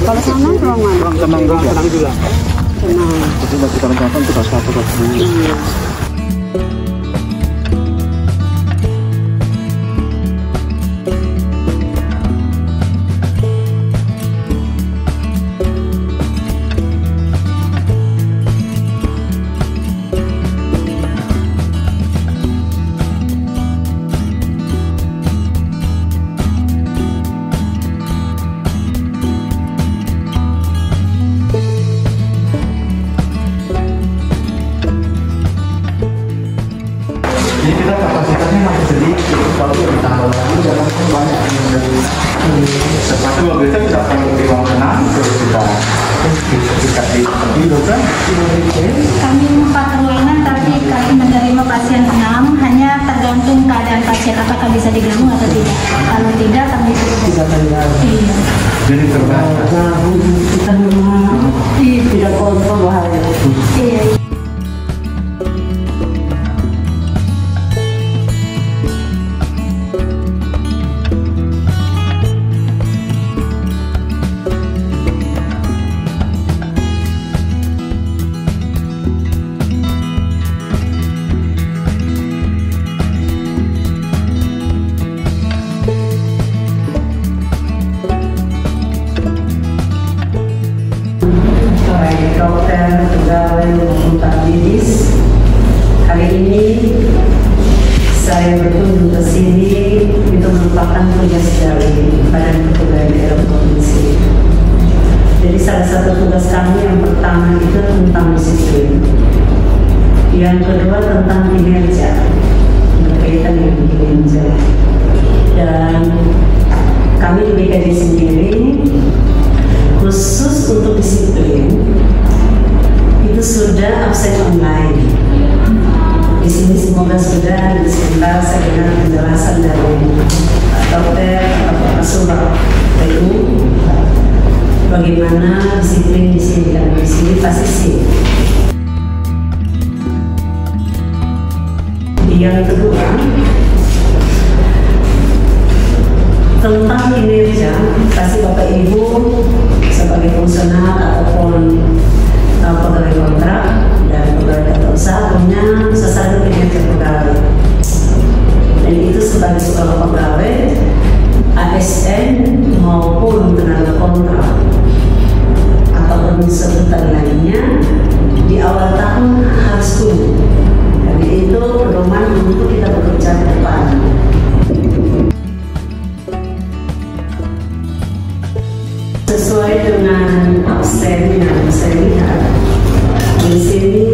Kalau sana ruang mana? Ruang tenang juga. Tenang juga. Tenang. Jadi bagi teman-teman tugas satu dulu. Iya. Jadi kita kapasitasnya masih sedikit. Kalau ditambah lagi jangan banyak yang dari sesuatu kita bisa kalau di ruang tenang terus kita di dokter. Kami 4 ruangan, tapi kami menerima pasien 6. Hanya tergantung keadaan pasien apakah bisa digabung atau tidak. Kalau tidak, kami tidak. Iya. Jadi terbatas. Kita memang tidak kontrol bahaya. Iya. Dokter, pegawai maupun para medis. Hari ini saya berkunjung ke sini itu merupakan tugas dari Badan Kepegawaian Daerah Provinsi. Jadi salah satu tugas kami yang pertama itu tentang disiplin, yang kedua tentang kinerja, berkaitan dengan kinerja. Dan kami di BKD sendiri khusus untuk disiplin itu sudah absen online. Di sini semoga sudah sebentar saya dengar penjelasan dari dokter atau Kasubag PU bagaimana disiplin di sini, dan di sini pasti sih. Yang kedua tentang kinerja, pasti Bapak Ibu sebagai fungsional ataupun pegawai kontrak dan pegawai tata usaha punya sasaran kinerja pegawai. Dan itu sebagai seorang pegawai ASN maupun tenaga kontrak ataupun sebutan lainnya di awal tahun harus punya. Jadi itu pedoman untuk kita bekerja ke depan. Sesuai dengan absen yang saya lihat di sini,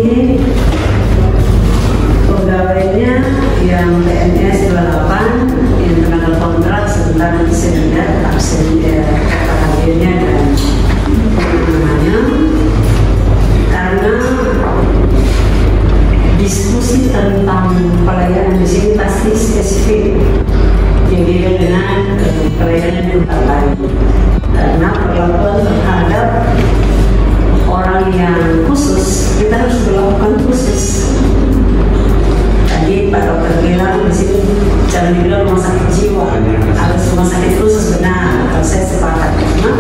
pegawainya yang PNS 28, yang tenaga kontrak sebentar nanti saya lihat absen hadirnya dan namanya, karena diskusi tentang pelayanan di sini pasti spesifik yang beda dengan pelayanan di tempat lain. Karena perlakuan terhadap orang yang khusus kita harus melakukan khusus. Tadi Pak Dokter bilang di sini jangan dibilang rumah sakit jiwa, harus rumah sakit khusus, benar. Kalau saya sepakat, karena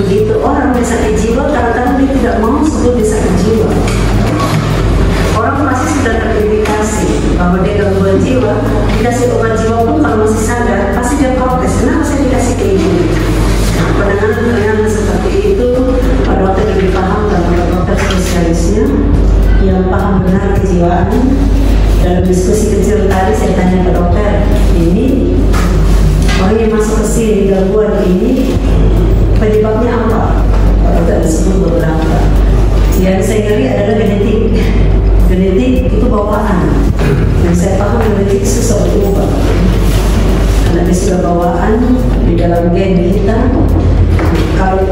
begitu orang di sakit jiwa kadang-kadang dia tidak mau sebut di sakit jiwa. Orang pasti sudah terindikasi bahwa dia gangguan jiwa, dikasih obat jiwa pun kalau masih sadar pasti dia protes. Kenapa saya dikasih kayak gini? Penanganan seperti itu Pak Dokter lebih paham dan Pak Dokter spesialisnya yang paham benar kejiwaan. Dalam diskusi kecil tadi saya tanya ke dokter, ini orang yang masuk ke sini gangguan ini penyebabnya apa? Pak Dokter disebut beberapa. Yang saya ngeri adalah genetik. Genetik itu bawaan. Yang saya paham genetik susah berubah. Karena dia sudah bawaan di dalam gen kita. Kalau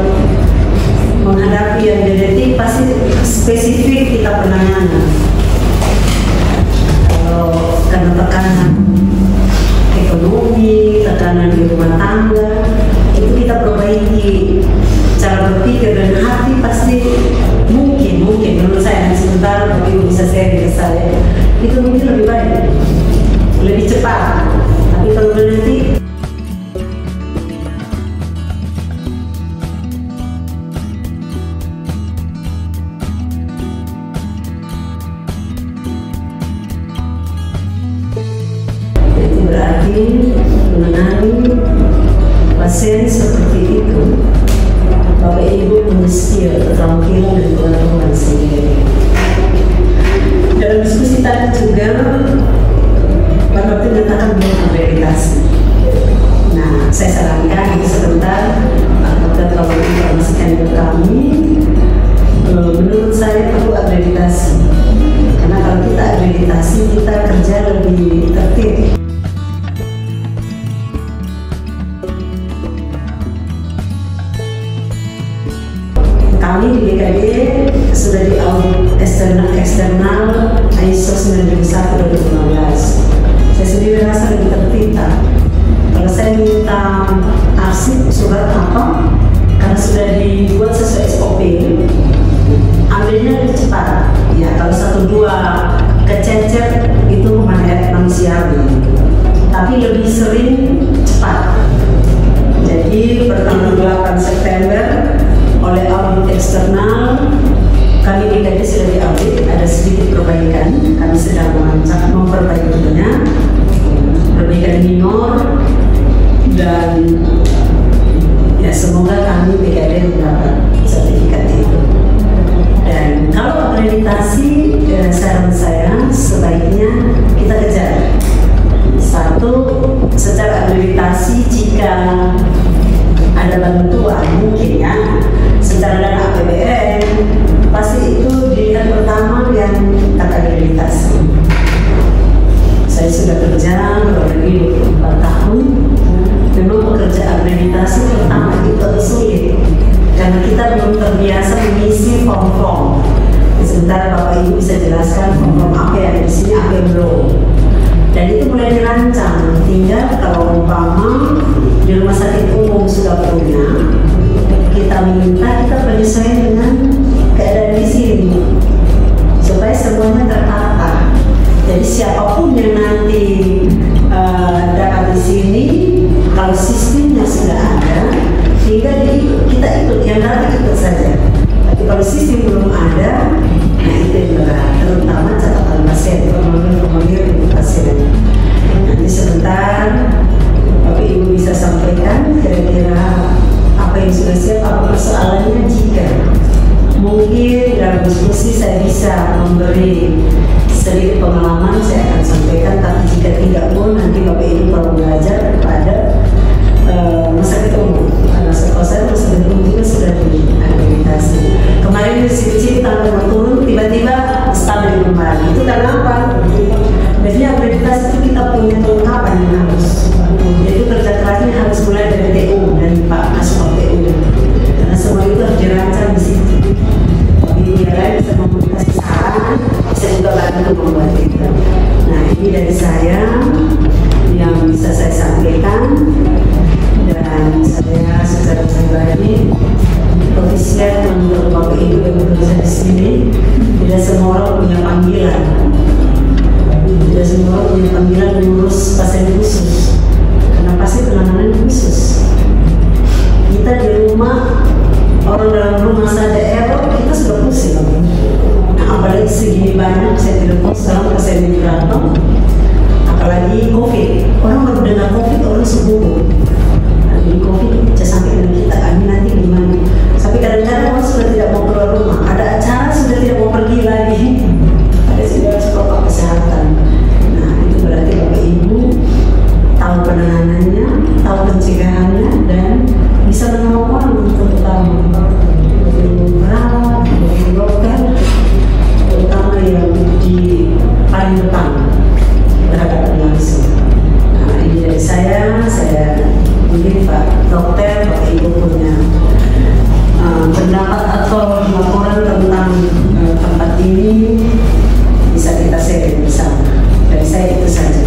menghadapi yang genetik pasti spesifik kita penanganan. Kalau karena tekanan ekonomi, tekanan di rumah tangga, itu kita perbaiki cara berpikir dan hati. Pasti mungkin menurut saya, sebentar Bapak Ibu bisa share ke saya, itu mungkin lebih baik, lebih cepat. Tapi kalau genetik terakhir menangani pasien seperti itu, Bapak Ibu mesti keterampilan dan pengetahuan sendiri. Dalam diskusi tadi juga Bapak menyatakan belum akreditasi. Nah, saya sarankan sebentar apakah kalau informasikan ke kami, menurut saya perlu akreditasi. Karena kalau kita akreditasi, kita kerja lebih tertib. Kami di BKD sudah di audit eksternal ISO 9001/2015. Saya sendiri rasa lebih tertib. Kalau saya minta arsip surat apa, karena sudah dibuat sesuai SOP, ambilnya lebih cepat. Ya, kalau 1-2 kececer itu manusiawi, tapi lebih sering cepat. Jadi pertanggal 8 September oleh audit eksternal, kami BKD sudah diaudit, ada sedikit perbaikan, kami sedang memperbaikinya, perbaikan minor, dan ya semoga kami BKD mendapat sertifikat itu. Dan kalau akreditasi, saran saya sebaiknya kita kejar. Satu, secara akreditasi jika ada bantuan mungkin ya, secara dana APBN, pasti itu dilihat pertama yang terakreditasi. Saya sudah kerja kurang lebih 24 tahun. Memang pekerja akreditasi pertama itu sulit karena kita belum terbiasa mengisi form-form. Sebentar Bapak Ibu bisa jelaskan form-form apa yang ada di sini, apa yang belum. Dan itu mulai dirancang. Tinggal kalau umpama di rumah sakit umum sudah punya, kita minta kita penyesuaian dengan keadaan di sini supaya semuanya tertata. Jadi siapapun yang nanti datang di sini, kalau sistemnya sudah ada, tinggal kita ikut, yang datang ikut saja. Tapi kalau sistem belum ada, nah itu yang berat, terutama catatan pasien, formulir pasien. Nanti sebentar Bapak Ibu bisa sampaikan kira-kira apa yang sudah siap, apa persoalannya. Jika mungkin dalam diskusi saya bisa memberi sedikit pengalaman, saya akan sampaikan. Tapi jika tidak pun, nanti Bapak Ibu kalau belajar kepada rumah sakit umum, karena sekolah saya rumah sakit umum juga sudah diakreditasi. Kemarin diskusi tanggal turun, tiba-tiba stabil kembali. Itu karena apa? Jadi akreditasi itu kita punya kelengkapan yang harus. Jadi kerja kerasnya harus mulai dari TU dan Pak Asma TU. Karena semua itu harus dirancang di situ. Tapi yang lain bisa mempublikasi saran, saya juga bantu membuat itu. Nah, ini dari saya yang bisa saya sampaikan, dan saya secara pribadi profesional untuk Bapak Ibu yang bekerja di sini. Tidak semua orang punya panggilan, tidak semua orang punya panggilan mengurus pasien khusus, karena pasti penanganan khusus. Kita di rumah, orang dalam rumah saja error, kita sudah pusing. Apalagi segini banyak saya telepon sekarang ke saya berantem, apalagi COVID. Orang baru dengar COVID, orang sembuh. Ini COVID bisa sampai dengan kita, kami nanti gimana? Tapi kadang-kadang orang sudah tidak mau keluar rumah, ada acara sudah tidak mau pergi lagi, ada sudah protokol kesehatan. Nah, itu berarti Bapak Ibu tahu penanganannya, tahu pencegahannya, dan bisa menolong orang terutama perawat, dokter, terutama yang di paling depan terhadap langsung. Nah, ini dari saya mungkin Pak Dokter, Bapak Ibu punya pendapat atau laporan tentang tempat ini, bisa kita share bersama. Dari saya itu saja.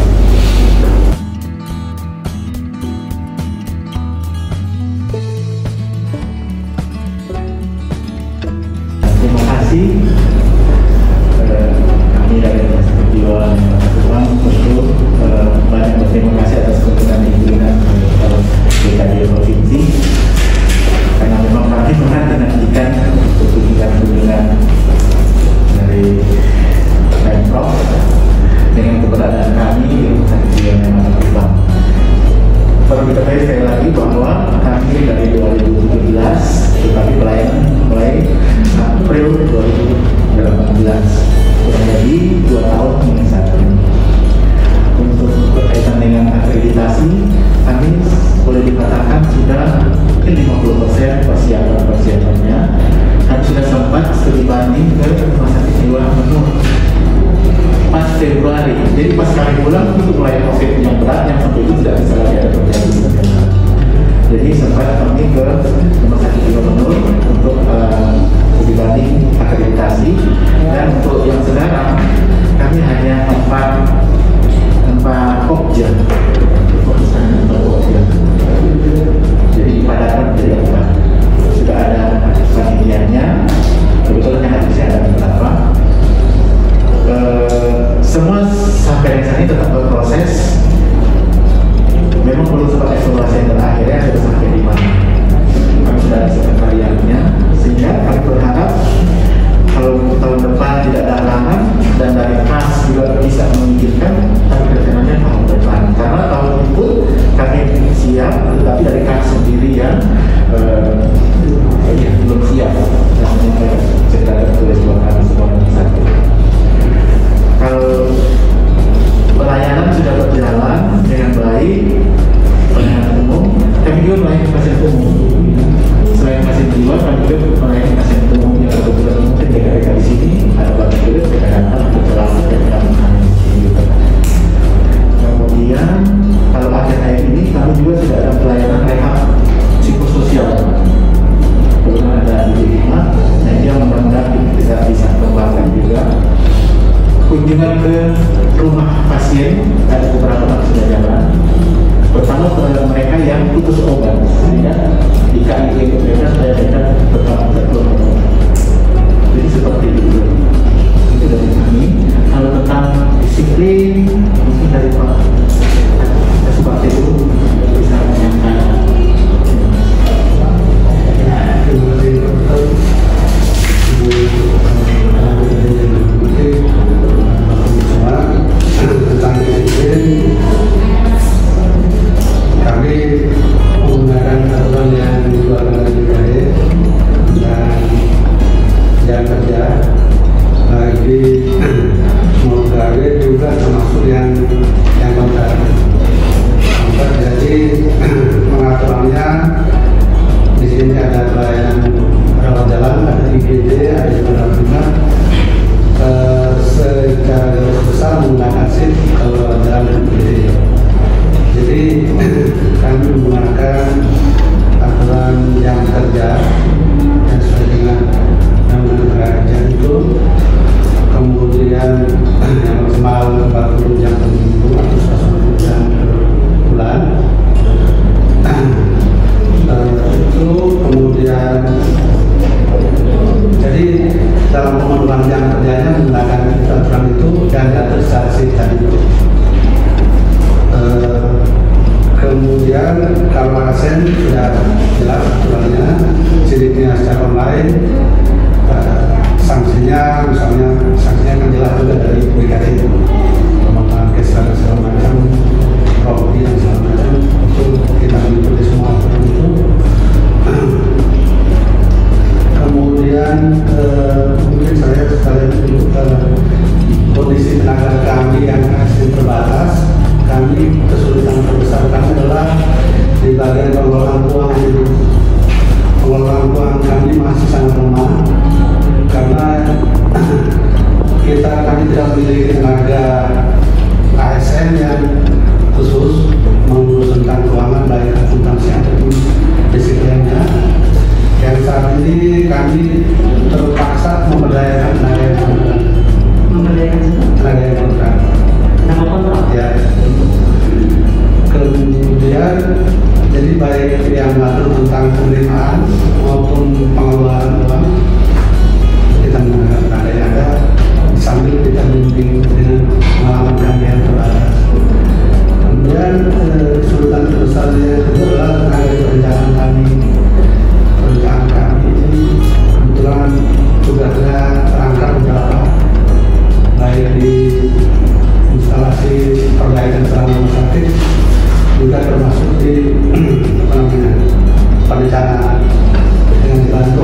kami ke rumah sakit jiwa Menur pas Februari. Jadi pas kami pulang itu mulai COVID yang berat yang sampai itu tidak bisa lagi ada terjadi. Jadi sempat kami ke rumah sakit jiwa Menur untuk uji banding akreditasi, dan untuk yang sekarang kami hanya tempat Pokja. Jadi padahal menjadi apa? Sudah ada panitianya, kebetulan yang habisnya ada beberapa. Semua sampai saat ini tetap berproses. Memang perlu sempat evaluasi yang terakhirnya sudah sampai di mana. Kami sudah ada sekretariatnya, sehingga kami berharap kalau tahun depan tidak ada halangan dan dari KAS juga bisa mengizinkan, tapi rencananya tahun depan. Karena tahun itu kami siap, tetapi dari KAS sendiri yang belum siap. Dan cerita tertulis buat kami semua satu. Kalau pelayanan sudah berjalan dengan baik, pelayanan umum, kami juga melayani pasien umum. Selain pasien jiwa, kami juga melayani pasien umum yang kebetulan mungkin dekat-dekat di sini ada banyak juga kadang-kadang untuk terlalu dan kadang-kadang di sini juga. Kemudian kalau akhir ini kami juga sudah ada pelayanan rehab psikososial. Kebetulan ada di Lima, dan dia mudah-mudahan kita bisa kembangkan juga. Kunjungan ke rumah pasien ada beberapa yang sudah jalan. Pertama kepada mereka yang putus obat, sehingga di KIG mereka saya mereka tetap terkelompok. Jadi seperti itu. Itu dari kami. Kalau tentang disiplin, mungkin dari Pak Subakti itu bisa menyampaikan. Tentang disiplin, kami menggunakan aturan yang dikeluarkan dari BKD dan jam kerja bagi pegawai juga termasuk yang kontrak. Jadi pengaturannya di sini ada pelayanan rawat jalan, ada IGD, ada juga secara garis besar menggunakan shift kalau jalan dan berdiri. Jadi kami menggunakan aturan jam kerja yang sesuai dengan undang-undang tenaga kerja itu, kemudian yang maksimal 40 jam per minggu atau 120 jam per bulan. Itu kemudian jadi dalam pemenuhan jam kerjanya menggunakan aturan itu dan diatur secara shift tadi itu. Kemudian kalau ASN sudah jelas aturannya, sidiknya secara online, sanksinya misalnya sanksinya kan jelas juga dari BKD, pemotongan kes dan segala macam, properti dan segala macam, itu kita mengikuti semua aturan itu. Kemudian mungkin saya sekalian dulu kondisi tenaga kami yang ASN terbatas. Kami kesulitan terbesar kami adalah di bagian pengelolaan keuangan itu. Pengelolaan keuangan kami masih sangat lemah karena kami tidak memiliki tenaga ASN yang khusus mengurus tentang keuangan baik akuntansi ataupun disiplinnya. Yang saat ini kami terpaksa memberdayakan tenaga yang kontrak. Tenaga yang kontrak. Ya. Kemudian jadi baik yang mengatur tentang penerimaan maupun pengelolaan uang kita menggunakan tenaga yang ada sambil kita bimbing dengan pengalaman kami yang terbatas. Kemudian kesulitan terbesarnya adalah tenaga perencanaan kami. Perencanaan kami ini kebetulan tugasnya terangkat beberapa baik di instalasi perbaikan sarana rumah sakit juga termasuk di perencanaan dengan dibantu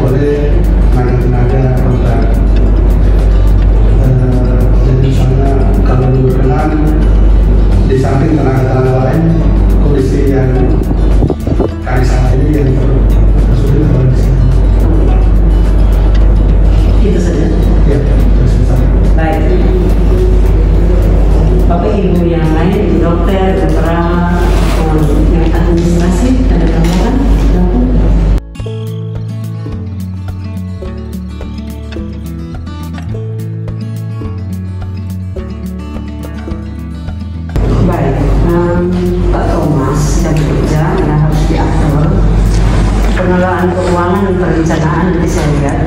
keuangan dan perencanaan nanti saya lihat.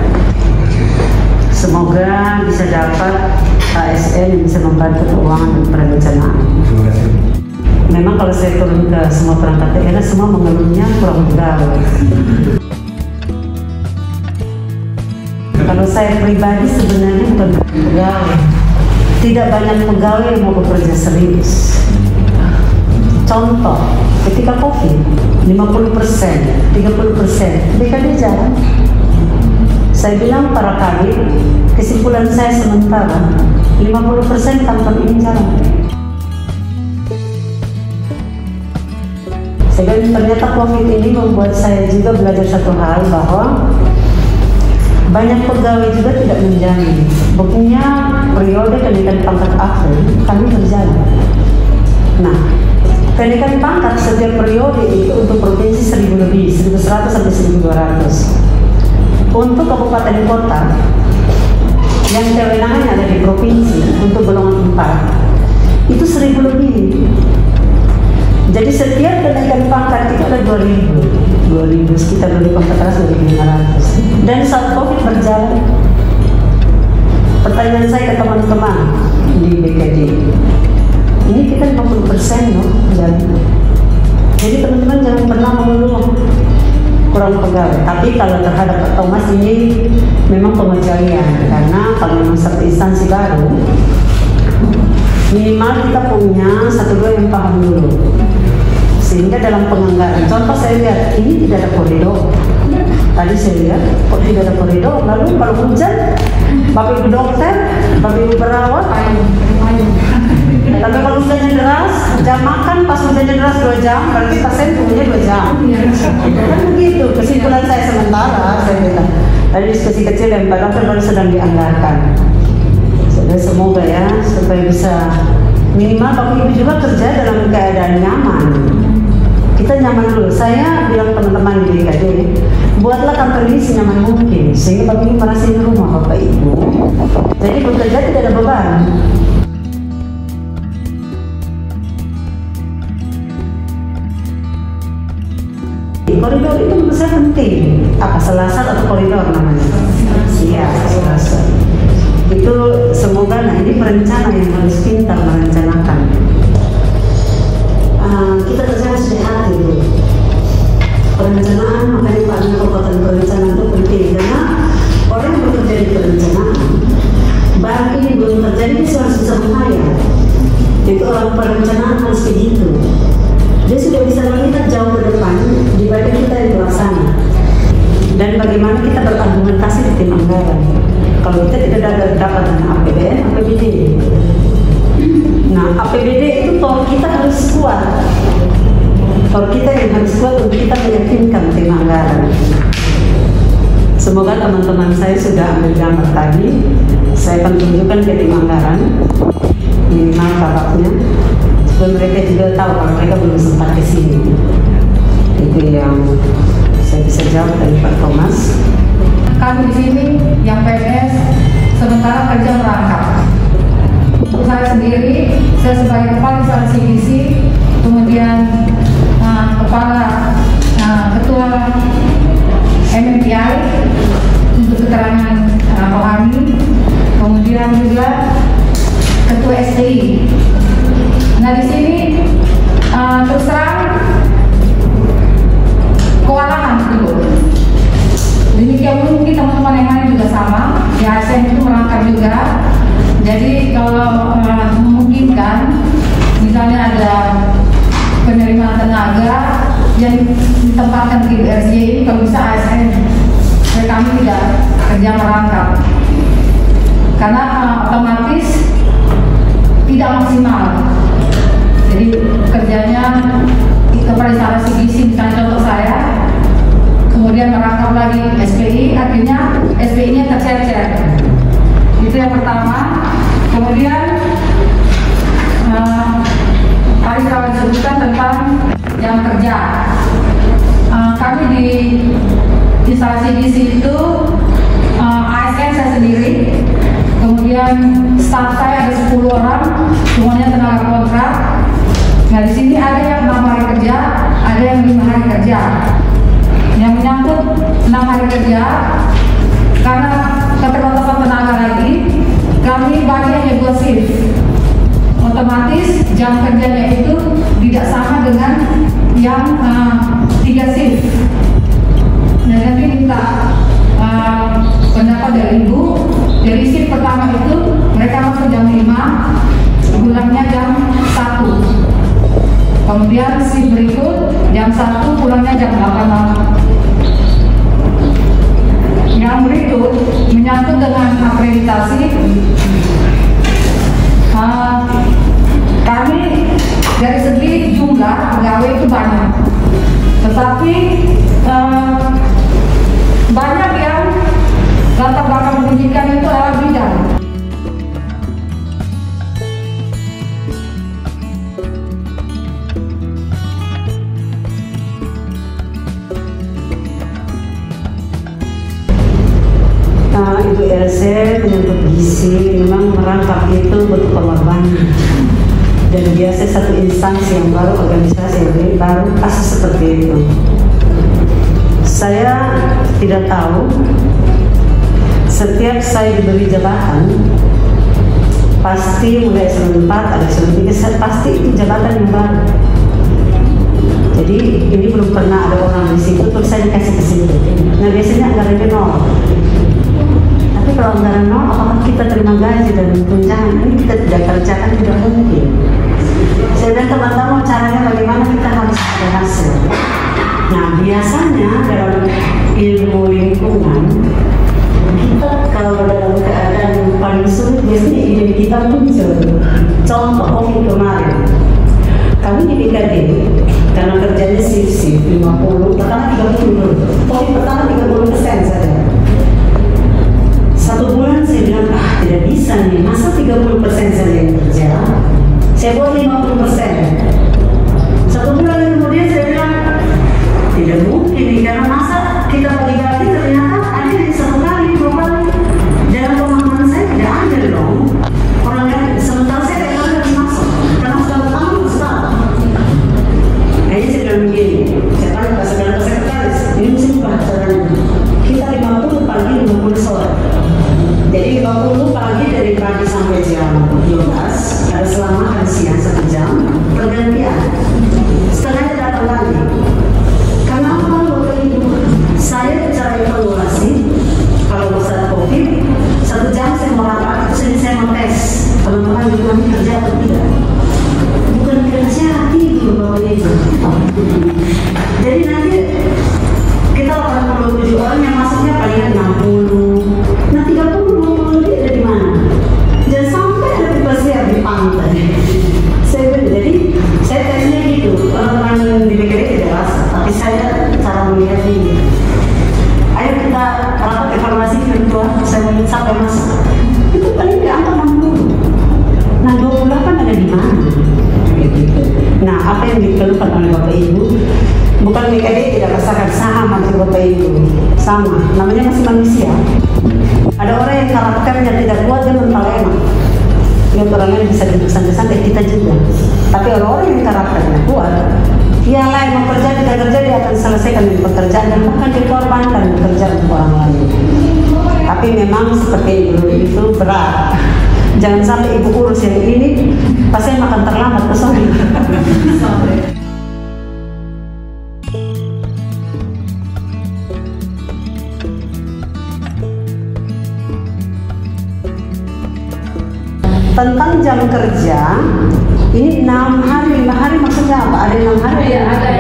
Semoga bisa dapat ASN yang bisa membantu keuangan dan perencanaan. Terima kasih. Memang kalau saya turun ke semua perangkat daerah, semua mengeluhnya kurang pegawai. Kalau saya pribadi sebenarnya bukan pegawai. Tidak banyak pegawai yang mau bekerja serius. Contoh, ketika COVID, 50%, 30%, mereka dia jalan. Saya bilang para kadin, kesimpulan saya sementara, 50% kantor ini jalan. Sehingga ternyata COVID ini membuat saya juga belajar satu hal, bahwa banyak pegawai juga tidak menjamin. Buktinya periode kenaikan pangkat akhir kami berjalan. Nah, kenaikan pangkat setiap periode itu untuk provinsi 1000 lebih, 1100 sampai 1200. Untuk kabupaten kota yang kewenangannya ada di provinsi untuk golongan 4 itu 1000 lebih. Jadi setiap kenaikan pangkat itu ada 2000 sekitar 2.400, 2.500. Dan saat COVID berjalan, pertanyaan saya ke teman-teman di BKD, ini kita 50% loh jalan. Jadi teman-teman jangan pernah mengeluh kurang pegawai. Tapi kalau terhadap Pak Thomas ini memang pengecualian, karena kalau memang satu instansi baru, minimal kita punya 1-2 yang paham dulu. Sehingga dalam penganggaran, contoh saya lihat ini tidak ada koridor. Tadi saya lihat kok tidak ada koridor. Lalu kalau hujan, Bapak Ibu dokter, Bapak Ibu perawat, tapi kalau hujannya deras, jam makan pas hujannya deras 2 jam, berarti pasien tunggunya 2 jam. Kan begitu. Kesimpulan saya sementara, saya bilang ada diskusi kecil yang padahal baru sedang dianggarkan. Semoga ya supaya bisa minimal Bapak Ibu juga kerja dalam keadaan nyaman. Kita nyaman dulu. Saya bilang teman-teman di BKD, buatlah kantor ini senyaman mungkin sehingga Bapak Ibu merasa di rumah Bapak Ibu. Jadi bekerja tidak ada beban. Koridor itu menurut saya penting. Apa selasar atau koridor namanya? Iya, selasar. Itu semoga, nah ini perencana yang harus pintar merencanakan. Kita kerja harus hati dulu. Perencanaan, makanya Pak Kabupaten perencanaan itu penting, karena orang yang bekerja di perencanaan, barang ini belum terjadi, dia harus bisa menghayal. Itu orang perencanaan harus begitu. Dia sudah bisa melihat jauh ke depan dibanding kita yang pelaksana. Dan bagaimana kita berargumentasi di tim anggaran. Kalau kita tidak dapat dana APBN, APBD. Nah, APBD itu kalau kita harus kuat. Kalau kita yang harus kuat untuk kita meyakinkan tim anggaran. Semoga teman-teman saya sudah ambil gambar tadi. Saya akan tunjukkan ke tim anggaran minimal kabarnya. Dan mereka juga tahu kalau mereka belum sempat ke sini. Itu yang saya bisa jawab dari Pak Thomas. Kami di sini yang PNS sementara kerja merangkap. Untuk saya sendiri, saya sebagai kepala instansi gizi, kemudian kepala ketua MMPI untuk keterangan rohani, kemudian juga ketua STI. Nah di sini terus terang kewalahan dulu. Demikian mungkin teman-teman yang lain juga sama. Di ASN itu merangkap juga. Jadi kalau memungkinkan, misalnya ada penerimaan tenaga yang ditempatkan di RSJ ini, kalau bisa ASN, kami tidak kerja merangkap, karena otomatis tidak maksimal. Jadi kerjanya kepala instalasi gizi, misalnya contoh saya, kemudian merangkap lagi SPI, artinya SPI-nya tercecer. Itu yang pertama. Kemudian tadi saya sebutkan tentang jam kerja. Kami di instalasi gizi itu ASN saya sendiri, kemudian staff saya ada 10 orang, semuanya tenaga kontrak. Nah di sini ada yang 6 hari kerja, ada yang 5 hari kerja. Yang menyangkut kerja, karena keterbatasan tenaga lagi, kami bagi hanya 2 shift. Otomatis jam kerjanya itu tidak sama dengan yang 3 shift. Nah, nanti minta pendapat dari Ibu. Dari shift pertama itu mereka masuk jam 5, pulangnya jam 1. Kemudian shift berikut jam 1, pulangnya jam 8 malam. Yang berikut menyangkut dengan akreditasi. Kami dari segi jumlah pegawai itu banyak, tetapi banyak yang latar belakang pendidikan itu adalah bidang. Ibu RC menyangkut gizi memang merangkap itu bentuk pengorbanan, dan biasa satu instansi yang baru, organisasi yang baru pasti seperti itu. Saya tidak tahu, setiap saya diberi jabatan pasti mulai eselon 4 ada eselon 3 pasti itu jabatan yang baru. Jadi ini belum pernah ada orang di situ terus saya dikasih ke situ. Nah, biasanya anggarannya 0. Tapi kalau anggaran 0, apakah kita terima gaji dan tunjangan? Ini kita tidak kerjakan, tidak mungkin. Saya bilang teman-teman, caranya bagaimana kita harus ada hasil. Nah, biasanya dalam ilmu lingkungan, kita kalau dalam keadaan paling sulit, biasanya ide kita muncul. Contoh COVID kemarin, kami di BKD, karena kerjanya shift 50, pertama 30, COVID pertama 30% saja. 1 bulan saya bilang, tidak bisa nih, masa 30% saja yang kerja, saya buat 50%. 1 bulan kemudian saya bilang, tidak mungkin nih, karena masa kita bagi-bagi ternyata ada yang 1 kali, 2 kali. Dalam pemahaman saya tidak ada dong. Orang lain, sementara saya tidak ada masuk, karena sudah pertama besar. Akhirnya saya bilang begini, saya tanya ke sekretaris, ini mesti bukan caranya. Kita 50 pagi, 50 sore. Jadi 50 pagi dari pagi sampai jam 12, ada selama ada siang 1 jam, pergantian. Setengahnya datang lagi. Karena apa Bapak Ibu? Saya bicara evaluasi, kalau saat COVID, 1 jam saya mau rapat, saya mau tes. Teman-teman kami kerja atau tidak? Bukan kerja, tidur Bapak Ibu. Jadi nanti kita 87 orang yang masuknya palingan 60. Nah 30 lebih ada di mana? Jangan sampai ada pembasian di pantai. Jadi saya tesnya gitu. Orang-orang di BKD tidak rasa, tapi saya cara melihat ini. Ayo kita rapat evaluasi virtual. Saya mau sampai masuk. Itu paling di angka 60. Nah 28 ada di mana? Nah apa yang dikeluhkan oleh Bapak Ibu? Bukan BKD tidak rasakan sama dengan Bapak Ibu, sama. Namanya masih manusia. Ada orang yang karakternya tidak kuat, dia mental enak. Lihat orang lain bisa duduk santai-santai, kita juga. Tapi orang yang karakternya kuat, yang lain mau kerja, tidak kerja, dia akan selesaikan pekerjaan dan bahkan dikorbankan pekerjaan untuk orang lain. Tapi memang seperti itu berat. Jangan sampai ibu urus yang ini, pasti makan terlambat ke sore. Tentang jam kerja, ini 6 hari, 5 hari maksudnya apa? Ada 6 hari? Ya, ada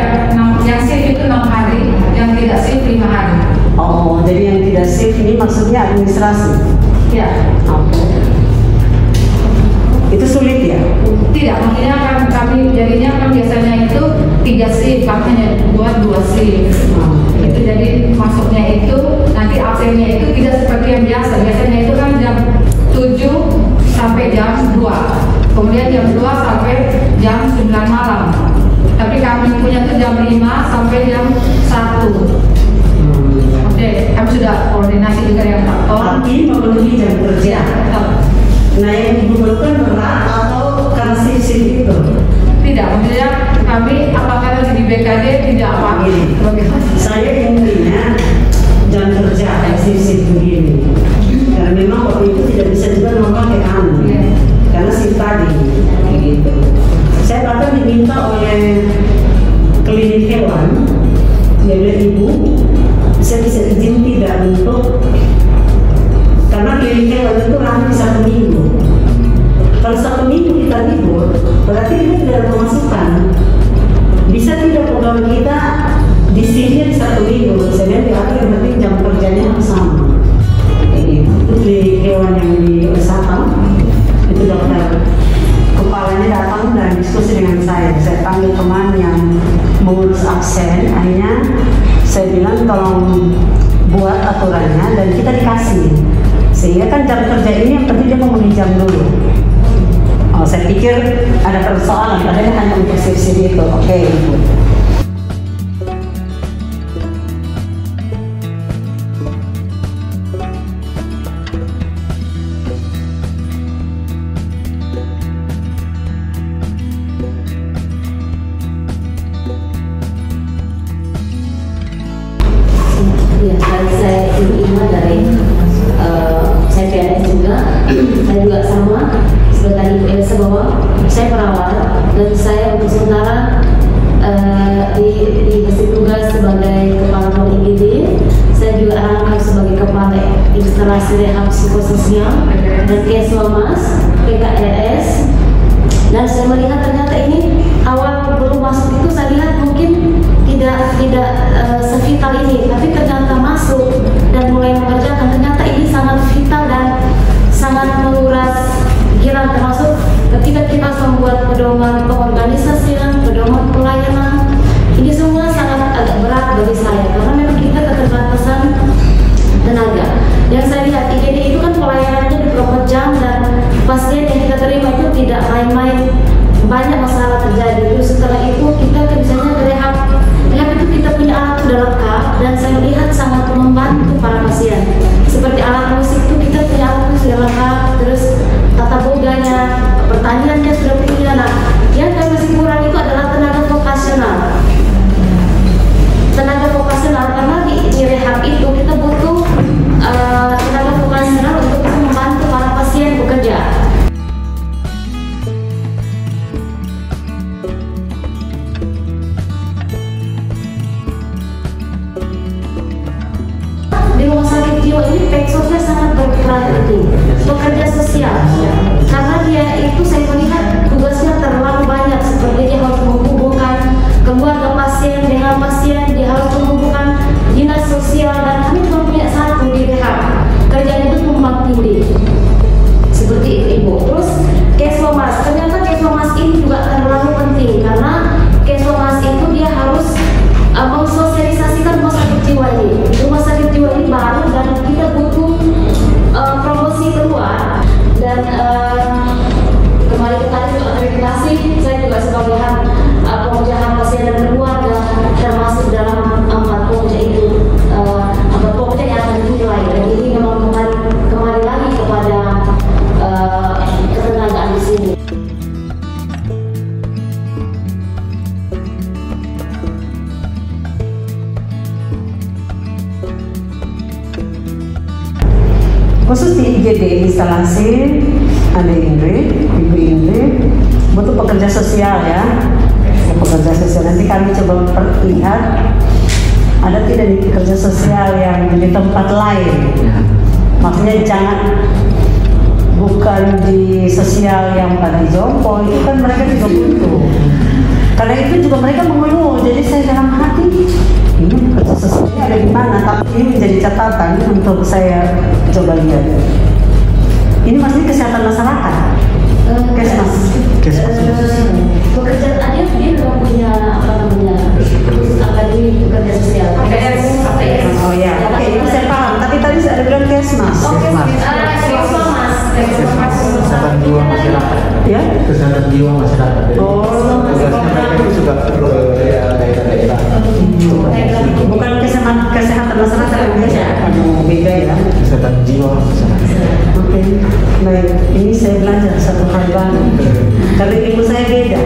yang shift itu 6 hari, yang tidak shift 5 hari. Oh, jadi yang tidak shift ini maksudnya administrasi? Ya. Oke. Itu sulit ya? Tidak, maksudnya kan kami jadinya kan biasanya itu 3 shift, kami hanya buat 2 shift. Itu jadi masuknya itu nanti absennya itu tidak seperti yang biasa. Biasanya itu kan jam 7 sampai jam 2, kemudian jam 2 sampai jam 9 malam. Tapi kami punya tuh jam 5 sampai jam 1. Oke, kami sudah koordinasi juga dengan kantor. Tapi memenuhi jam kerja. Nah yang dibutuhkan berat atau karena shift itu? Tidak, maksudnya kami apakah di BKD tidak apa? Saya inginnya jam kerja tolong buat aturannya dan kita dikasih. Sehingga kan jam kerja ini yang penting dia memenuhi jam dulu. Oh, saya pikir ada persoalan, padahal hanya untuk siri-siri itu. Oke, Ibu. Ya, saya Ibu Ima dari saya PNS juga. Saya juga sama seperti tadi Bu Elsa bahwa saya perawat dan saya untuk sementara dikasih tugas sebagai kepala IGD. Saya juga akan sebagai kepala instalasi rehab psikososial dan Kesmas PKRS. Dan saya melihat ternyata ini awal belum masuk itu saya lihat mungkin tidak sevital ini, tapi ternyata masuk dan mulai mengerjakan, ternyata ini sangat vital dan sangat menguras pikiran, termasuk ketika kita membuat pedoman pengorganisasian, pedoman pelayanan, ini semua sangat agak berat bagi saya karena memang kita keterbatasan tenaga. Yang saya lihat IGD itu kan pelayanannya 24 jam dan pasien yang kita terima itu tidak main-main, banyak masalah terjadi. Terus setelah itu kita misalnya ke rehab itu kita punya alat sudah lengkap dan saya lihat sangat membantu para pasien. Seperti alat musik itu kita punya alat sudah lengkap, terus tata boganya, pertanyaannya sudah punya. Nah, yang kami masih kurang itu adalah tenaga vokasional. Tenaga vokasional karena di rehab itu kita butuh tenaga vokasional untuk membantu para pasien bekerja. Di rumah sakit jiwa ini peksosnya sangat berperan penting, pekerja sosial, karena dia itu saya melihat tugasnya terlalu banyak, seperti dia harus menghubungkan keluarga pasien dengan pasien, dia harus menghubungkan dinas sosial, dan kami cuma punya satu di rehab, kerjaan itu tumpang tindih, seperti itu Ibu. Terus Kesmas, ternyata Kesmas ini juga terlalu penting, karena Kesmas itu dia harus mensosialisasikan rumah sakit jiwa ini. Rumah sakit jiwa ini baru dan kita butuh promosi keluar. Dan kembali ke tadi untuk akreditasi, saya juga sebagai pengujahan pasien dan keluarga termasuk dalam 4 pokja itu, 4 pokja yang akan dinilai. Dan ini memang kembali lagi kepada ketenagaan di sini. Khusus di IGD instalasi ada Ingrid, Ibu Ingrid, butuh pekerja sosial ya, pekerja sosial. Nanti kami coba lihat ada tidak di pekerja sosial yang di tempat lain. Maksudnya jangan bukan di sosial yang panti jompo, itu kan mereka juga butuh. Karena itu juga mereka mengeluh. Jadi saya dalam hati ini pekerja sosial ada di mana, tapi ini menjadi catatan untuk saya coba lihat. Ini maksudnya kesehatan masyarakat. Kesmas. Pekerjaan ada dia memang punya apa namanya akademi pekerja sosial. Oh ya, oke, itu saya paham. Tapi tadi saya bilang Kesmas. Kesehatan jiwa masyarakat. Ya? Kesehatan jiwa masyarakat. Oh, tugasnya mereka itu juga daerah-daerah. bukan kesehatan masyarakat yang biasa, beda ya. Kesehatan jiwa masyarakat. Oke, baik. Ini saya belajar satu hal baru. Kalau ibu saya beda.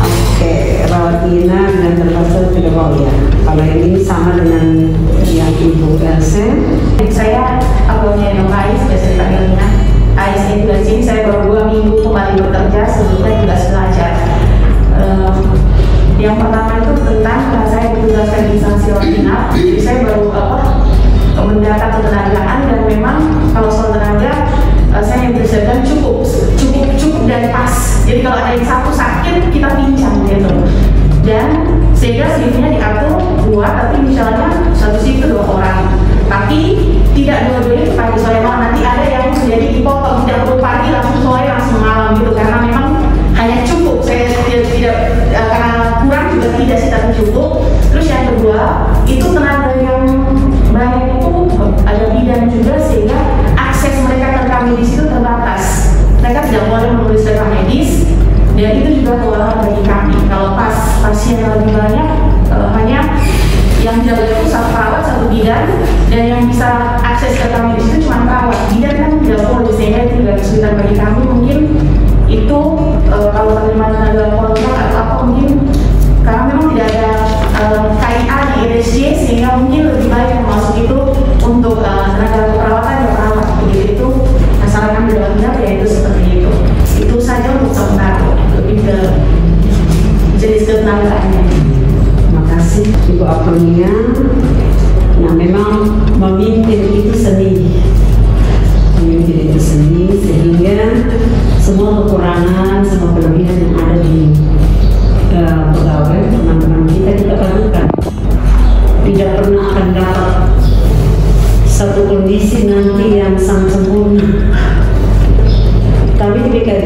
Oke, rawat inap dan terpaksa tidak mau ya. Kalau yang ini sama dengan yang Ibu Elsa. Saya abangnya yang AIS, biasa dipanggilnya AIS itu dari sini. Saya baru 2 minggu kembali bekerja, sebelumnya tugas belajar. Yang pertama itu tentang saya ditugaskan di instansi ordinat, jadi saya baru mendapat ketenagaan dan memang kalau soal tenaga saya yang disediakan cukup dan pas. Jadi kalau ada yang satu sakit kita pincang gitu. Dan sehingga shiftnya diatur 2, tapi misalnya satu shift itu 2 dan yang bisa akses ke kami di situ cuma perawat. Bidan kan tidak full, sehingga itu juga kesulitan bagi kami. Mungkin itu kalau penerimaan tenaga kontrak atau apa mungkin karena memang tidak ada KIA di RSJ, sehingga mungkin lebih baik masuk itu untuk tenaga perawatan dan perawat. Begitu itu masalah kami dalam bidang ya itu seperti itu. Itu saja untuk sementara, lebih ke jenis ketenagaannya. Terima kasih Ibu Aponia. Nah, memang memimpin itu seni. Memimpin itu seni, sehingga semua kekurangan, semua kelebihan yang ada di pegawai teman-teman kita lakukan. Tidak pernah akan dapat satu kondisi nanti yang sangat sempurna. Kami di BKD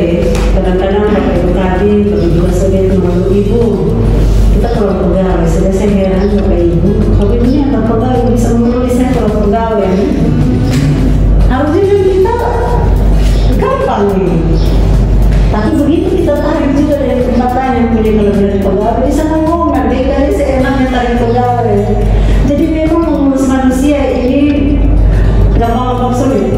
kadang-kadang pakai Ibu Kadin, bagi juga sebagai teman Ibu, kita keluar pegawai. Sudah saya heran Bapak Ibu, tapi ini apa pegawai bisa menulis saya keluar pegawai? Harusnya kita gampang nih. Tapi begitu kita tarik juga dari tempatan yang punya kelebihan pegawai, bisa ngomong BKD seenaknya tarik pegawai. Jadi memang mengurus manusia ini gampang sulit.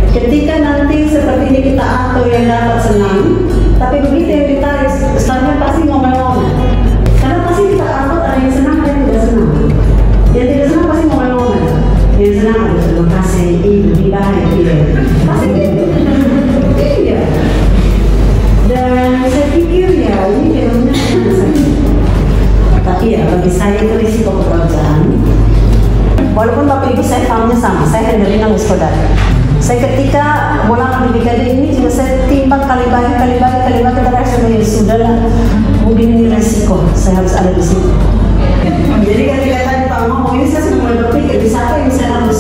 Ketika nanti seperti ini kita atur yang dapat senang, tapi begitu yang ditarik, selanjutnya pasti ngomel-ngomel. Karena pasti kita atur ada yang senang, ada yang tidak senang. Yang tidak senang pasti ngomel-ngomel. Yang senang ada terima kasih, ibu, dibaik, pasti gitu. Iya. Dan saya pikir ya ini fenomena saja. Tapi ya bagi saya itu risiko pekerjaan. Walaupun Bapak Ibu saya pahamnya sama, saya Hendelina Muskodari. Saya ketika mulai di BKD ini juga saya timbang kali bagi terakhir saya sudahlah, mungkin ini resiko, saya harus ada di situ. Jadi ketika tadi Pak ngomong ini saya sudah mulai berpikir bisa apa yang saya harus.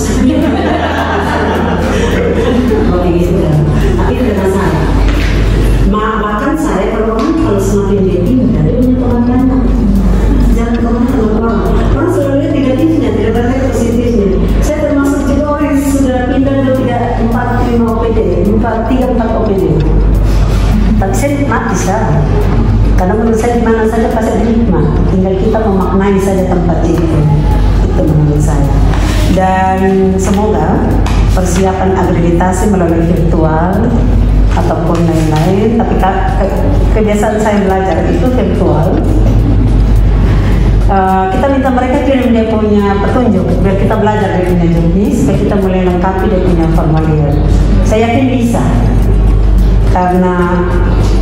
Oh gitu kan, tapi tidak masalah. Bahkan saya kalau semakin dia pindah dia punya teman-teman. Jangan kemana-mana. Orang sudah lihat negatifnya, tidak berarti positifnya. Saya termasuk juga orang yang sudah pindah dari 4-5 OPD, 3-4 OPD. Tapi saya nikmati sekarang. Karena menurut saya di mana saja pasti ada hikmah. Tinggal kita memaknai saja tempat itu. Itu menurut saya. Dan semoga persiapan akreditasi melalui virtual ataupun lain-lain. Tapi kebiasaan saya belajar itu virtual. Kita minta mereka kirim dia punya petunjuk biar kita belajar dari punya jurnis, biar kita mulai lengkapi dia punya formulir. Saya yakin bisa, karena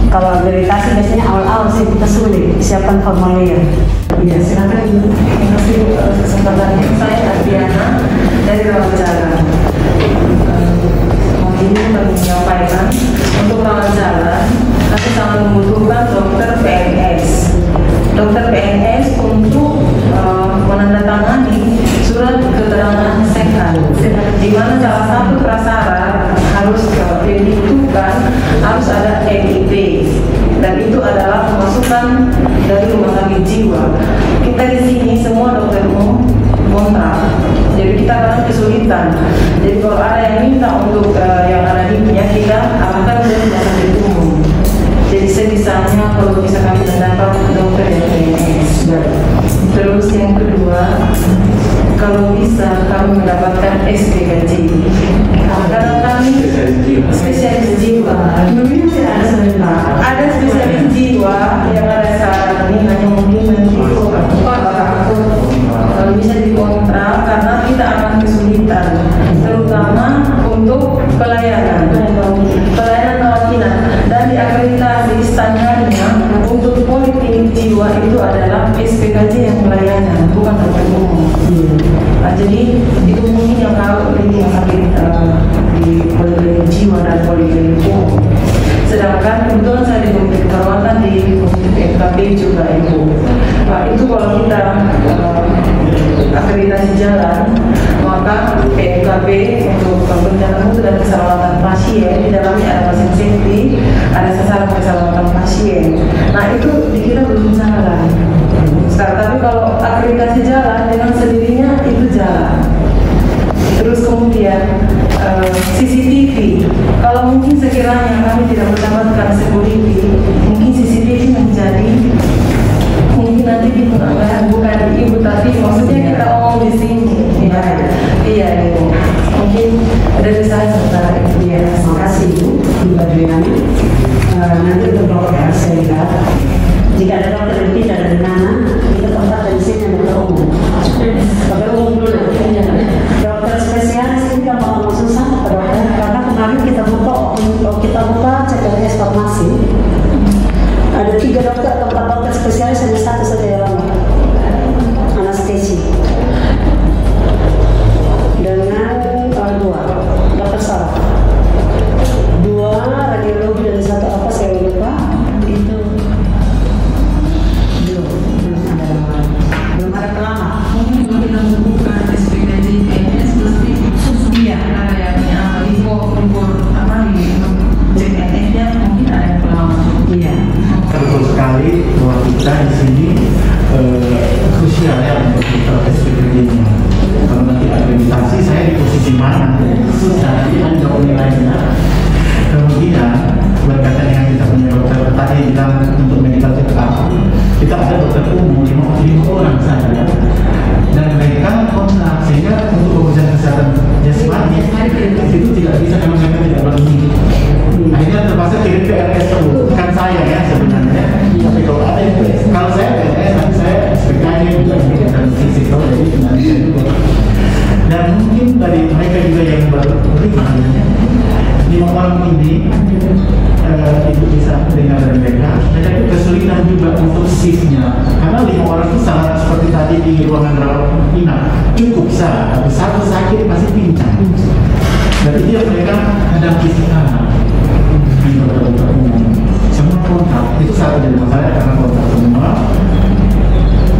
kalau akreditasi biasanya awal-awal sih kita sulit siapkan formulir. Ya, silakan Ibu. Terima kasih kesempatannya. Saya Adriana dari Rawat Jalan. Ini kami menyampaikan untuk rawat jalan kami sangat membutuhkan dokter PNS. Dokter PNS untuk menandatangani surat keterangan sehat, di mana salah satu prasyarat harus dibutuhkan harus ada NIP, dan itu adalah pemasukan dari rumah sakit jiwa. Kita di sini semua dokter umum kontrak, jadi kita kadang kesulitan. Jadi kalau ada yang minta untuk yang ada di kita akan dari rumah sakit umum. Jadi sebisanya kalau bisa kami mendapat dokter yang PNS. Terus yang kedua, kalau bisa kami mendapatkan SPKJ. Karena kami spesialis jiwa. Ada spesialis jiwa yang ada saat ini hanya mungkin nanti kalau bisa dikontrak karena kita akan kesulitan, terutama untuk pelayanan kewakilan, dan di akreditasi standarnya untuk poliklinik jiwa itu adalah SPKJ yang pelayanan, bukan dokter umum. Nah, jadi itu mungkin yang kalau di rumah sakit di poliklinik jiwa dan poliklinik umum. Sedangkan kebetulan saya di komite keperawatan di komite PNKB juga Ibu. Nah, itu kalau kita akreditasi jalan, maka PNKB untuk perencanaan mutu dan keselamatan pasien, di dalamnya ada pasien safety, ada sasaran keselamatan pasien. Nah, itu dikira belum jalan. Sekarang, tapi kalau akreditasi jalan dengan sendirinya itu jalan. Terus kemudian CCTV, kalau mungkin sekiranya kami tidak mendapatkan security, mungkin CCTV menjadi mungkin nanti di bukan di Ibu, tapi maksudnya kita ngomong di sini ya. keseimbangan susah, jadi ada nilainya. Kemudian berkaitan dengan kita punya dokter tadi bilang untuk medical check up, kita ada dokter umum 5 orang saja, dan mereka kontrak, sehingga untuk urusan kesehatan jasmani itu tidak bisa, karena mereka tidak berhenti. Akhirnya terpaksa kirim ke RS dulu, kan saya ya sebenarnya. Tapi kalau ada kalau saya PNS, nanti saya SPKJ juga dan fisikal, jadi nanti saya juga. Dan mungkin dari mereka juga yang berterima 5 orang ini itu bisa dengar dari mereka itu kesulitan juga untuk shiftnya, karena 5 orang itu sama seperti tadi di ruangan rawat inap cukup sah, tapi satu sakit pasti pincang. Jadi dia mereka hadapi sekarang di dokter umum semua kontak itu satu jadi masalah karena kontak semua,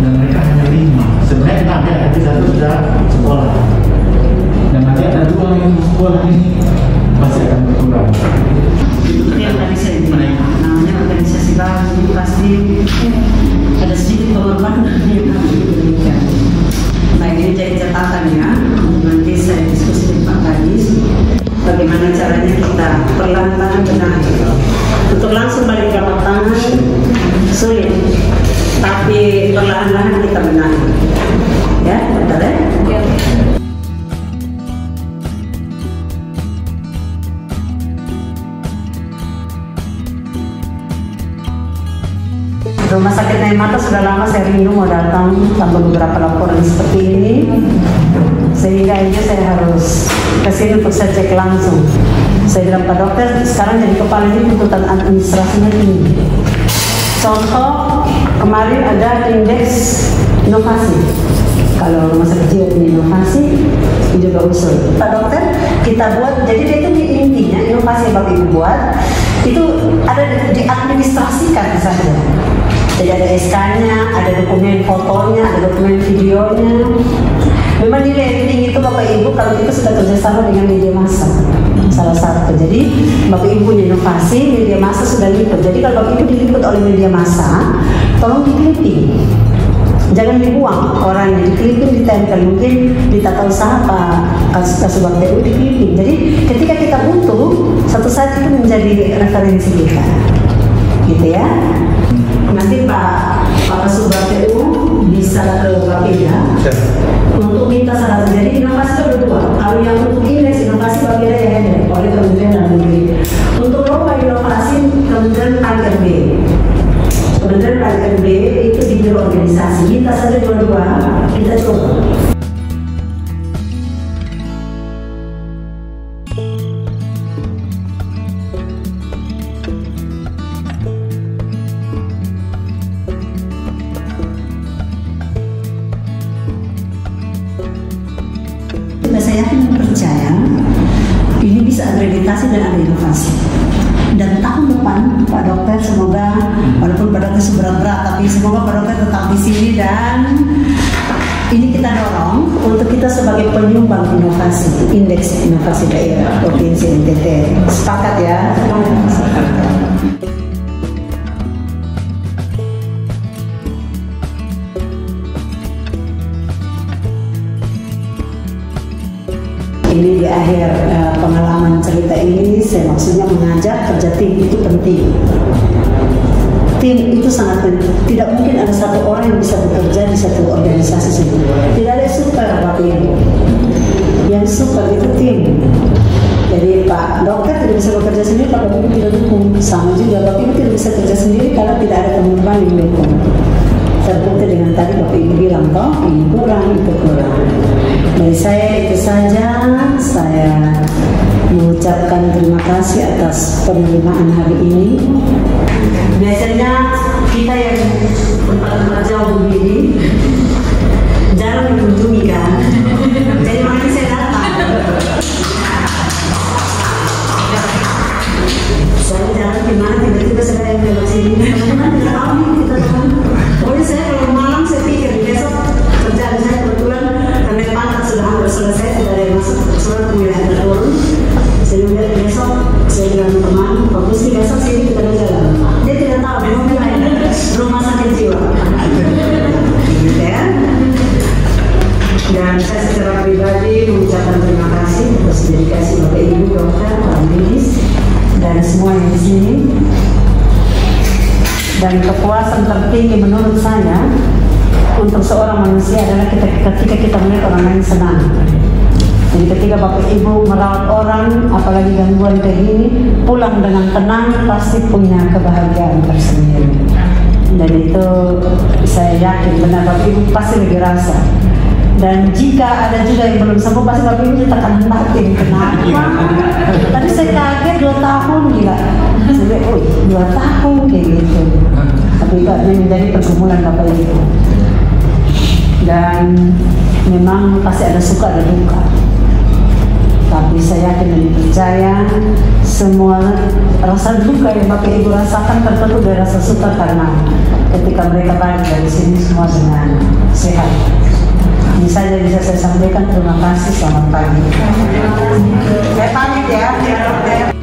dan mereka hanya 5 sebenarnya 6 ya, tapi satu sudah sekolah dan nanti ada 2 yang sekolah ini pasti akan berkurang. Itu yang tadi saya bilang, namanya organisasi baru, pasti ada sedikit pengorbanan yang harus diberikan. Nah ini jadi catatan ya, nanti saya diskusi dengan Pak Kadis, bagaimana caranya kita perlahan-lahan benahi. Untuk langsung balik telapak tangan sulit, tapi perlahan-lahan kita benahi. Ya, betul ya? Ya. Rumah sakit Naim Mata sudah lama saya rindu mau datang tanpa beberapa laporan seperti ini, sehingga ini saya harus kesini untuk saya cek langsung. Saya bilang Pak Dokter, sekarang jadi kepala ini tuntutan administrasinya tinggi. Contoh kemarin ada indeks inovasi. Kalau rumah sakit jiwa punya inovasi, itu juga usul. Pak Dokter, kita buat, jadi dia itu intinya inovasi yang Bapak Ibu buat itu ada diadministrasikan saja. Jadi ada SK-nya, ada dokumen fotonya, ada dokumen videonya. Memang di landing itu Bapak Ibu kalau itu sudah kerjasama dengan media massa salah satu. Jadi Bapak Ibu punya inovasi, media massa sudah liput. Jadi kalau Bapak Ibu diliput oleh media massa, tolong di-clipping. Jangan dibuang orangnya, di-clipping, ditempel. Mungkin di tata usaha Pak Kasubag TU di-clipping. Jadi ketika kita butuh, satu saat itu menjadi referensi kita. Gitu ya. Nanti Pak Kasubag TU bisa ke Bapeda untuk minta saran. Jadi inovasi ada 2. Kalau yang untuk indeks inovasi Bapeda yang ada oleh Kementerian Dalam Negeri. Untuk lomba inovasi Kementerian KLB. Kementerian KLB itu di biro organisasi. Minta saja 2-2, kita coba. Saya yakin dan percaya ini bisa akreditasi dan ada inovasi. Dan tahun depan Pak Dokter semoga, walaupun Pak Dokter seberat-berat, tapi semoga Pak Dokter tetap di sini, dan ini kita dorong untuk kita sebagai penyumbang inovasi, indeks inovasi daerah Provinsi NTT. Sepakat ya? Sepakat. Ini di akhir pengalaman cerita ini, saya maksudnya mengajak kerja tim itu penting. Tim itu sangat penting. Tidak mungkin ada satu orang yang bisa bekerja di satu organisasi sendiri. Tidak ada super Bapak Ibu. Yang super itu tim. Jadi Pak Dokter tidak bisa bekerja sendiri kalau Bapak Ibu tidak dukung. Sama juga Bapak Ibu tidak bisa kerja sendiri kalau tidak ada teman-teman yang mendukung. Terbukti dengan tadi Bapak Ibu bilang toh ini kurang, itu kurang. Dari saya itu saja, saya mengucapkan terima kasih atas penerimaan hari ini. Biasanya kita yang tempat-tempat jauh begini jarang dikunjungi kan, jadi makanya saya datang. Saya jarang gimana, tiba-tiba saya yang lewat sini, teman-teman tidak tahu nih kita tahu. Pokoknya saya kalau malam saya pikir besok kerjaan saya kebetulan karena pantat sudah hampir selesai, sudah ada yang masuk surat pemilihan turun. Saya lihat besok, saya bilang teman, bagus nih besok sini kita jalan. Dia tidak tahu, dia mau lain rumah sakit jiwa. Gitu ya. Dan saya secara pribadi mengucapkan terima kasih sudah dikasih Bapak Ibu dokter, orang medis, dan semua yang di sini. Dan kepuasan tertinggi menurut saya untuk seorang manusia adalah ketika kita melihat orang lain senang. Jadi ketika Bapak Ibu merawat orang, apalagi gangguan kayak gini, pulang dengan tenang, pasti punya kebahagiaan tersendiri. Dan itu saya yakin benar Bapak Ibu pasti lebih rasa. Dan jika ada juga yang belum sembuh, pasti Bapak Ibu ditekan batin. Kenapa? Tadi saya kaget 2 tahun gila. Saya 2 tahun kayak gitu. Tapi itu menjadi pergumulan Bapak Ibu. Dan memang pasti ada suka ada duka. Tapi saya yakin dan percaya semua rasa duka yang Bapak Ibu rasakan tertentu dari rasa suka karena ketika mereka balik dari sini semua dengan sehat. Ini saja bisa saya sampaikan. Terima kasih. Selamat pagi. Saya pamit ya.